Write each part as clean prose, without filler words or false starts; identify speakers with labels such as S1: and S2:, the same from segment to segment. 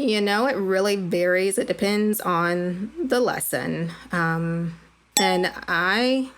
S1: It really varies. It depends on the lesson. And I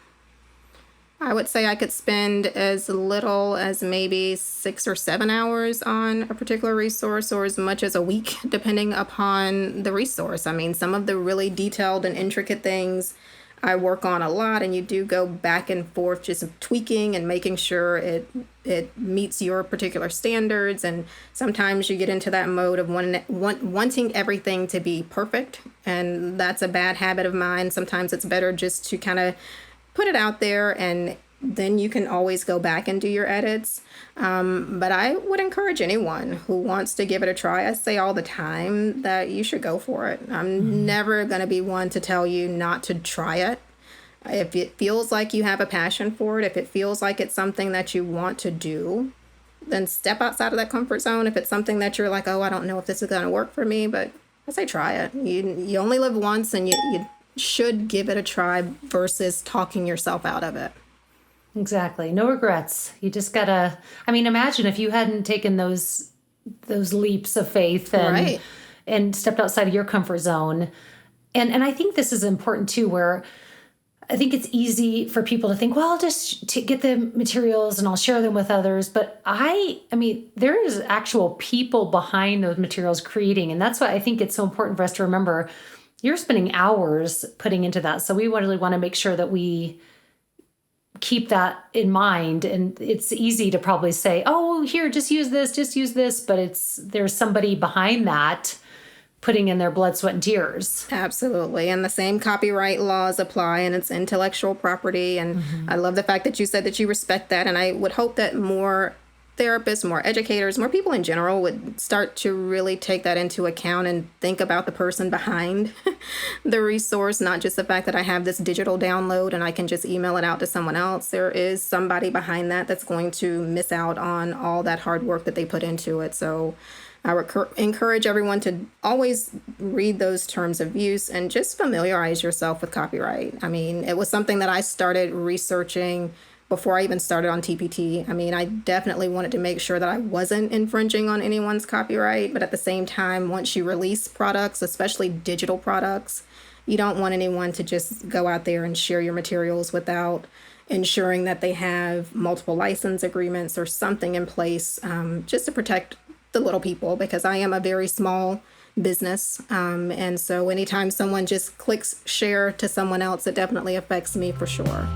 S1: would say I could spend as little as maybe 6 or 7 hours on a particular resource, or as much as a week, depending upon the resource. I mean, some of the really detailed and intricate things I work on a lot, and you do go back and forth just tweaking and making sure it meets your particular standards. And sometimes you get into that mode of wanting everything to be perfect, and that's a bad habit of mine. Sometimes it's better just to kind of put it out there, and then you can always go back and do your edits. But I would encourage anyone who wants to give it a try. I say all the time that you should go for it. I'm never going to be one to tell you not to try it. If it feels like you have a passion for it, if it feels like it's something that you want to do, then step outside of that comfort zone. If it's something that you're like, oh, I don't know if this is going to work for me, but I say try it. You only live once, and you should give it a try versus talking yourself out of it.
S2: Exactly. No regrets. You just gotta, imagine if you hadn't taken those leaps of faith and stepped outside of your comfort zone. And I think this is important too, where I think it's easy for people to think, well, I'll just get the materials and I'll share them with others. But there is actual people behind those materials creating. And that's why I think it's so important for us to remember you're spending hours putting into that. So we really want to make sure that we keep that in mind. And it's easy to probably say, oh, here, just use this. But there's somebody behind that putting in their blood, sweat, and tears.
S1: Absolutely. And the same copyright laws apply, and it's intellectual property. And I love the fact that you said that you respect that. And I would hope that more therapists, more educators, more people in general would start to really take that into account and think about the person behind the resource, not just the fact that I have this digital download and I can just email it out to someone else. There is somebody behind that that's going to miss out on all that hard work that they put into it. So I would encourage everyone to always read those terms of use and just familiarize yourself with copyright. I mean, it was something that I started researching before I even started on TPT. I mean, I definitely wanted to make sure that I wasn't infringing on anyone's copyright, but at the same time, once you release products, especially digital products, you don't want anyone to just go out there and share your materials without ensuring that they have multiple license agreements or something in place just to protect the little people, because I am a very small business. And so anytime someone just clicks share to someone else, it definitely affects me for sure.